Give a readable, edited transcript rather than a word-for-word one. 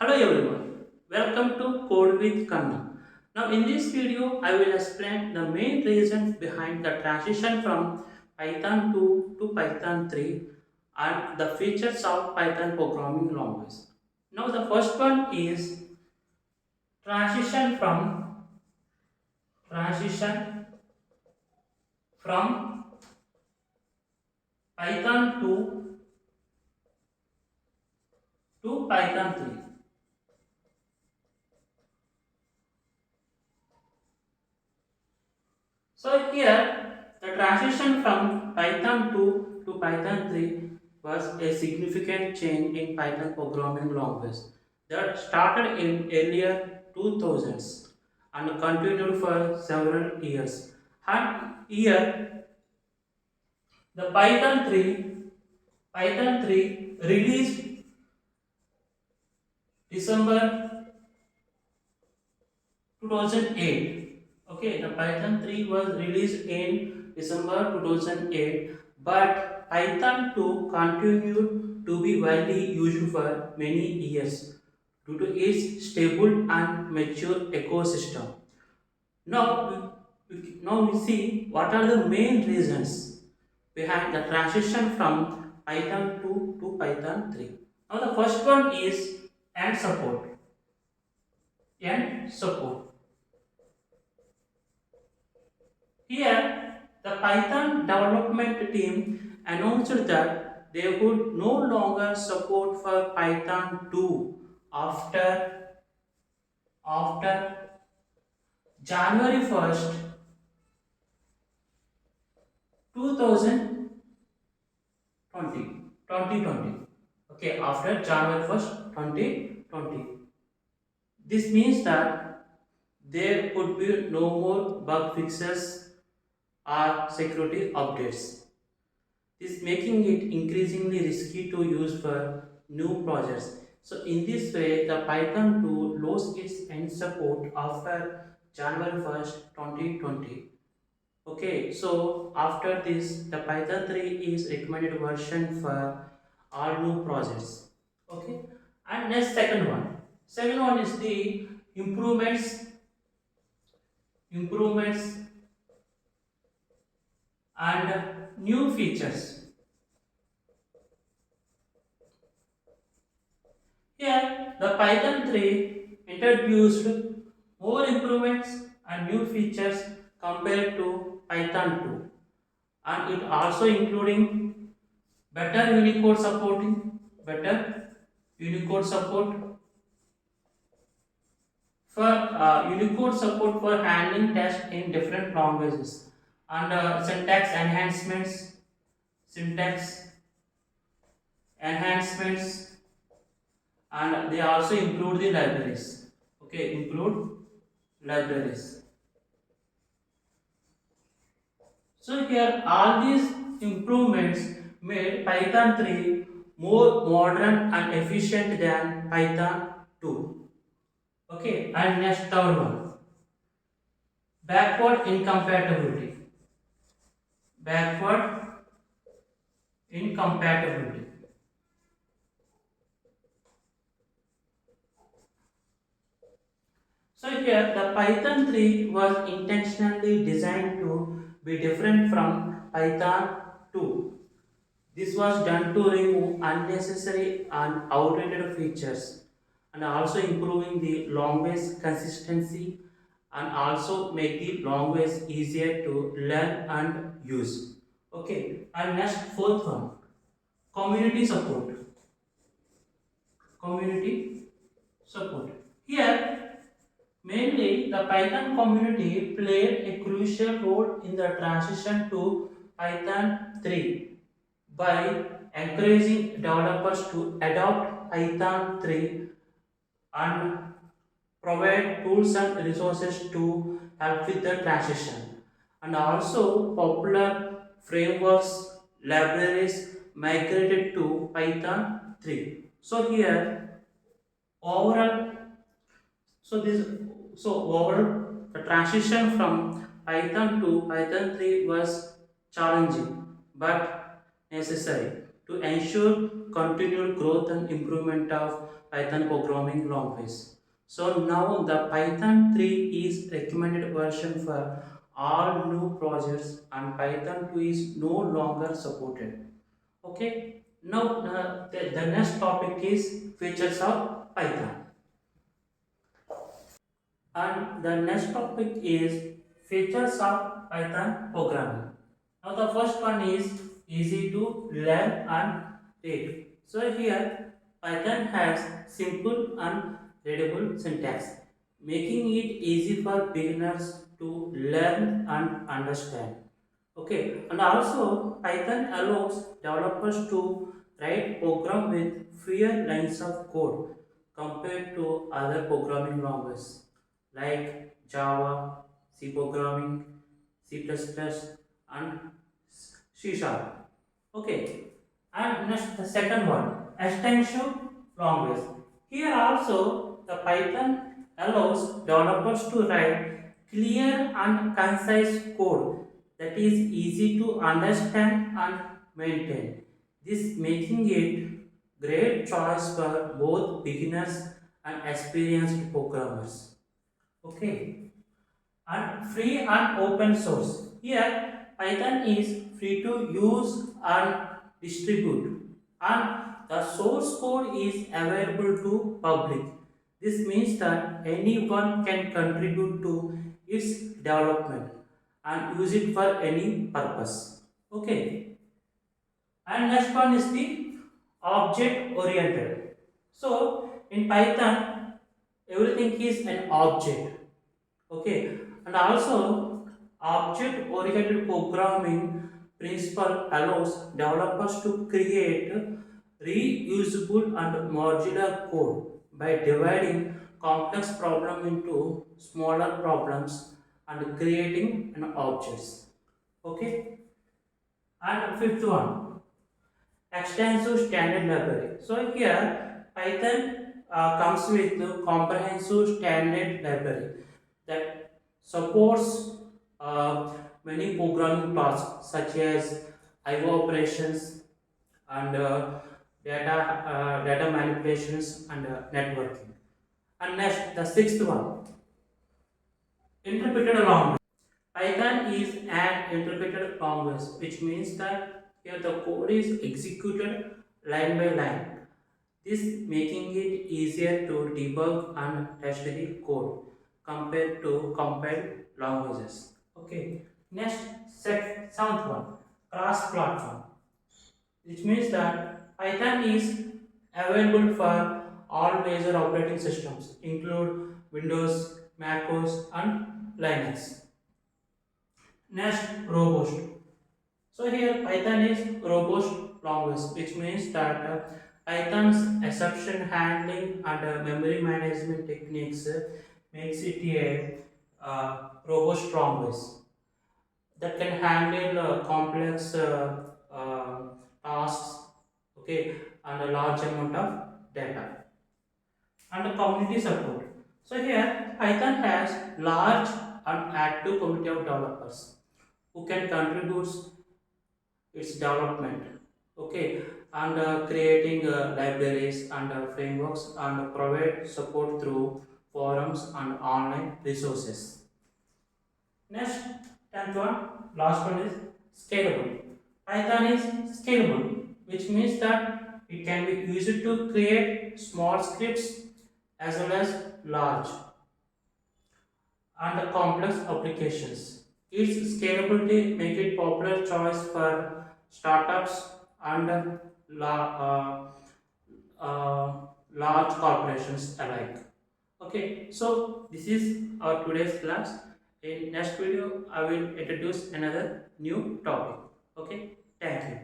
Hello everyone, welcome to Code with Kanna. Now in this video I will explain the main reasons behind the transition from Python 2 to Python 3 and the features of Python programming language. Now the first one is transition from transition from Python 2 to Python 3. So here the transition from Python 2 to Python 3 was a significant change in Python programming language that started in earlier 2000s and continued for several years. And here the Python 3 released December 2008. Okay, the Python 3 was released in December 2008, but Python 2 continued to be widely used for many years due to its stable and mature ecosystem. Now we see what are the main reasons behind the transition from Python 2 to Python 3. Now the first one is end support. End support. Here, the Python development team announced that they would no longer support for Python 2 after January 1st, 2020. Okay, after January 1st, 2020. This means that there could be no more bug fixes or security updates. This making it increasingly risky to use for new projects. So in this way, the Python 2 lost its end support after January 1st, 2020. Okay, so after this, the Python 3 is recommended version for all new projects. Okay, and next second one. Second one is the improvements and new features. Here, the Python 3 introduced more improvements and new features compared to Python 2, and it also including better Unicode support for Unicode support for handling tests in different languages, and syntax enhancements, and they also include the libraries. Okay, include libraries. So here all these improvements made Python 3 more modern and efficient than Python 2. Okay, and next third one, backward incompatibility. Backward incompatibility. So here the Python 3 was intentionally designed to be different from Python 2. This was done to remove unnecessary and outdated features and also improving the language consistency and also make the language easier to learn and use. Okay, and next fourth one, community support. Community support. Here, mainly the Python community played a crucial role in the transition to Python 3 by encouraging developers to adopt Python 3 and provide tools and resources to help with the transition. And also, popular frameworks, libraries migrated to Python 3. So here, overall, so this, so overall, the transition from Python to Python 3 was challenging but necessary to ensure continued growth and improvement of Python programming language. So now the Python 3 is recommended version for all new projects and Python 2 is no longer supported. Okay, now the next topic is features of Python. And the next topic is features of Python programming. Now the first one is easy to learn and read. So here Python has simple and readable syntax, making it easy for beginners to learn and understand. Okay, and also Python allows developers to write program with fewer lines of code compared to other programming languages like Java, C programming, C++, and C sharp. Okay, and next the second one, extensive language. Here also the Python allows developers to write clear and concise code that is easy to understand and maintain. This making it great choice for both beginners and experienced programmers. Okay, and free and open source. Here, Python is free to use and distribute, and the source code is available to public. This means that anyone can contribute to its development and use it for any purpose. Okay, and next one is the object oriented. So, in Python, everything is an object. Okay, and also object oriented programming principle allows developers to create reusable and modular code by dividing complex problem into smaller problems and creating an objects. Okay, and fifth one, extensive standard library. So here Python comes with a comprehensive standard library that supports many programming tasks such as IO operations and data manipulations and networking. And next, the sixth one, interpreted language. Python is an interpreted language, which means that here the code is executed line by line. This making it easier to debug and test the code compared to compiled languages. Okay. Next, seventh one, cross-platform, which means that Python is available for all major operating systems, include Windows, Mac OS, and Linux. Next, robust. So here Python is robust language, which means that Python's exception handling and memory management techniques makes it a robust language that can handle complex tasks, okay, and a large amount of data. And the community support. So here Python has large and active community of developers who can contribute its development, okay, and creating libraries and frameworks and provide support through forums and online resources. Next, 10th one, last one is scalable. Python is scalable, which means that it can be used to create small scripts as well as large and complex applications. Its scalability make it popular choice for startups and large corporations alike. Okay, so this is our today's class. In next video, I will introduce another new topic. Okay, thank you.